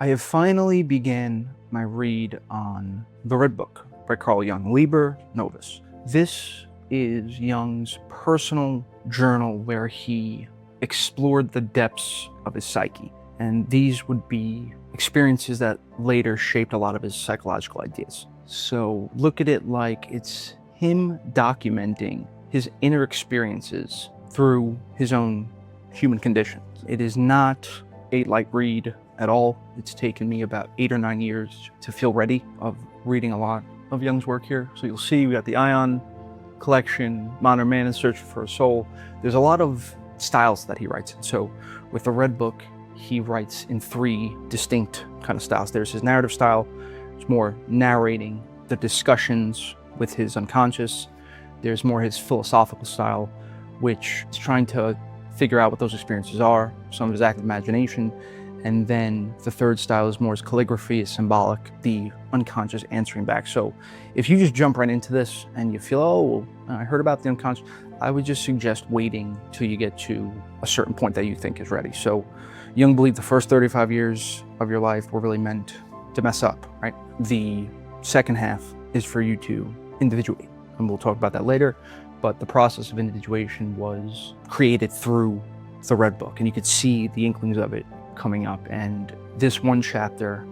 I have finally began my read on the Red Book by Carl Jung, Liber Novus. This is Jung's personal journal where he explored the depths of his psyche. And these would be experiences that later shaped a lot of his psychological ideas. So look at it like it's him documenting his inner experiences through his own human condition. It is not a light read at all. It's taken me about 8 or 9 years to feel ready of reading a lot of Jung's work here. So you'll see we got the Ion collection, Modern Man in Search for a Soul. There's a lot of styles that he writes in. So with the Red Book, he writes in 3 distinct kind of styles. There's his narrative style. It's more narrating the discussions with his unconscious. There's more his philosophical style, which is trying to figure out what those experiences are, some of his active imagination. And then the third style is more his calligraphy, is symbolic, the unconscious answering back. So if you just jump right into this and you feel, oh, well, I heard about the unconscious, I would just suggest waiting till you get to a certain point that you think is ready. So Jung believed the first 35 years of your life were really meant to mess up, right? The second half is for you to individuate. And we'll talk about that later. But the process of individuation was created through the Red Book. And you could see the inklings of it coming up. And this one chapter,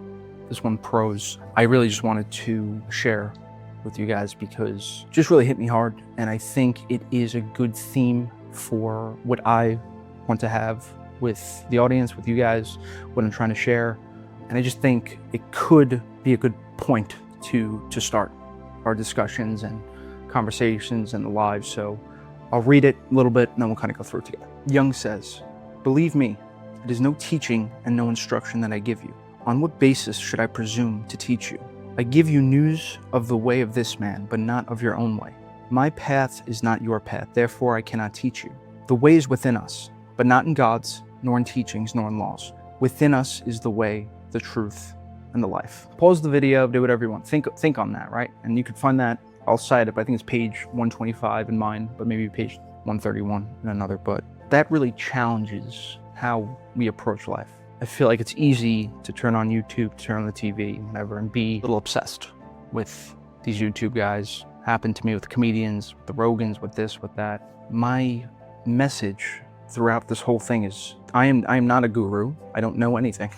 this one prose, I really just wanted to share with you guys because it just really hit me hard. And I think it is a good theme for what I want to have with the audience, with you guys, what I'm trying to share. And I just think it could be a good point to start our discussions and conversations and the lives. So I'll read it a little bit and then we'll kind of go through it together. Jung says, "Believe me, it is no teaching and no instruction that I give you. On what basis should I presume to teach you? I give you news of the way of this man, but not of your own way. My path is not your path, therefore I cannot teach you. The way is within us, but not in God's, nor in teachings, nor in laws. Within us is the way, the truth, and the life." Pause the video, do whatever you want. Think on that, right? And you can find that, I'll cite it, but I think it's page 125 in mine, but maybe page 131 in another. But that really challenges how we approach life. I feel like it's easy to turn on YouTube, turn on the TV, whatever, and be a little obsessed with these YouTube guys. Happened to me with comedians, with the Rogans, with this, with that. My message throughout this whole thing is, I am not a guru. I don't know anything.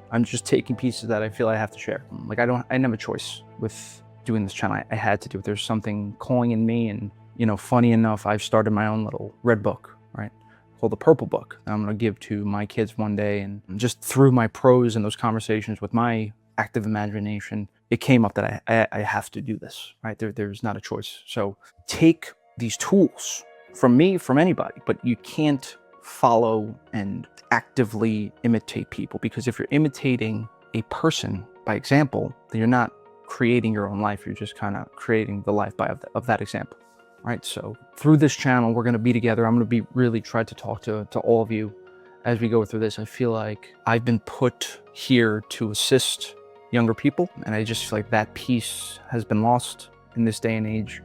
I'm just taking pieces that I feel I have to share. Like I didn't have a choice with doing this channel. I had to do it. There's something calling in me, and funny enough, I've started my own little Red Book, right? Called the Purple Book that I'm going to give to my kids one day. And just through my prose and those conversations with my active imagination, it came up that I have to do this, right? There's not a choice. So take these tools from me, from anybody, but you can't follow and actively imitate people, because if you're imitating a person by example, then you're not creating your own life. You're just kind of creating the life of that example. Right, so through this channel, we're going to be together. I'm going to be really try to talk to all of you as we go through this. I feel like I've been put here to assist younger people, and I just feel like that piece has been lost in this day and age.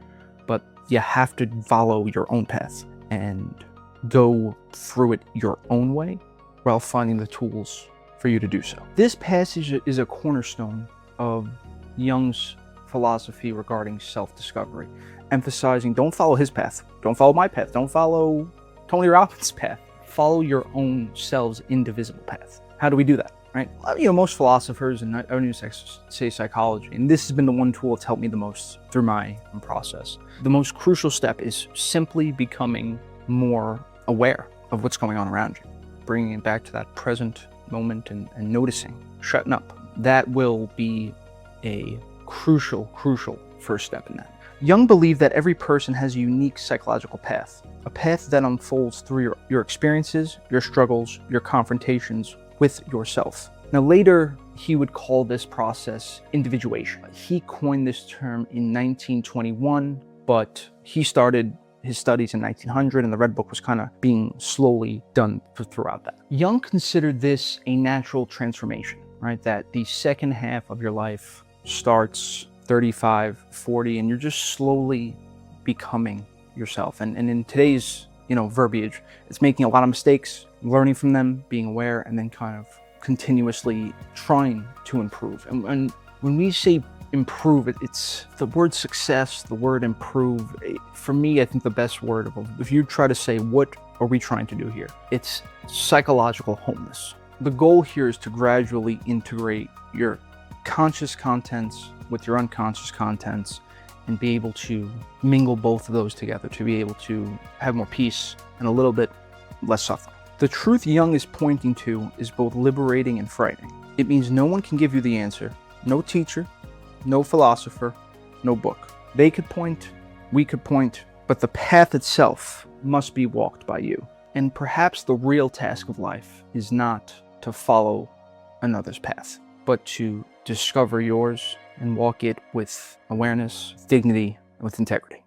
But you have to follow your own path and go through it your own way while finding the tools for you to do so. This passage is a cornerstone of Jung's philosophy regarding self-discovery, emphasizing don't follow his path, don't follow my path, don't follow Tony Robbins' path. Follow your own self's indivisible path. How do we do that, right? Most philosophers, and I don't even say psychology, and this has been the one tool that's helped me the most through my own process. The most crucial step is simply becoming more aware of what's going on around you, bringing it back to that present moment and noticing, shutting up. That will be a crucial first step in that. Jung believed that every person has a unique psychological path, a path that unfolds through your experiences, your struggles, your confrontations with yourself. Now later, he would call this process individuation. He coined this term in 1921, but he started his studies in 1900, and the Red Book was kind of being slowly done throughout that. Jung considered this a natural transformation, right? That the second half of your life starts 35, 40, and you're just slowly becoming yourself. And in today's, verbiage, it's making a lot of mistakes, learning from them, being aware, and then kind of continuously trying to improve. And when we say improve, it's the word success, the word improve. For me, I think the best word, if you try to say, what are we trying to do here? It's psychological wholeness. The goal here is to gradually integrate your conscious contents with your unconscious contents and be able to mingle both of those together, to be able to have more peace and a little bit less suffering. The truth Jung is pointing to is both liberating and frightening. It means no one can give you the answer. No teacher, no philosopher, no book. They could point, we could point, but the path itself must be walked by you. And perhaps the real task of life is not to follow another's path, but to discover yours and walk it with awareness, dignity, and with integrity.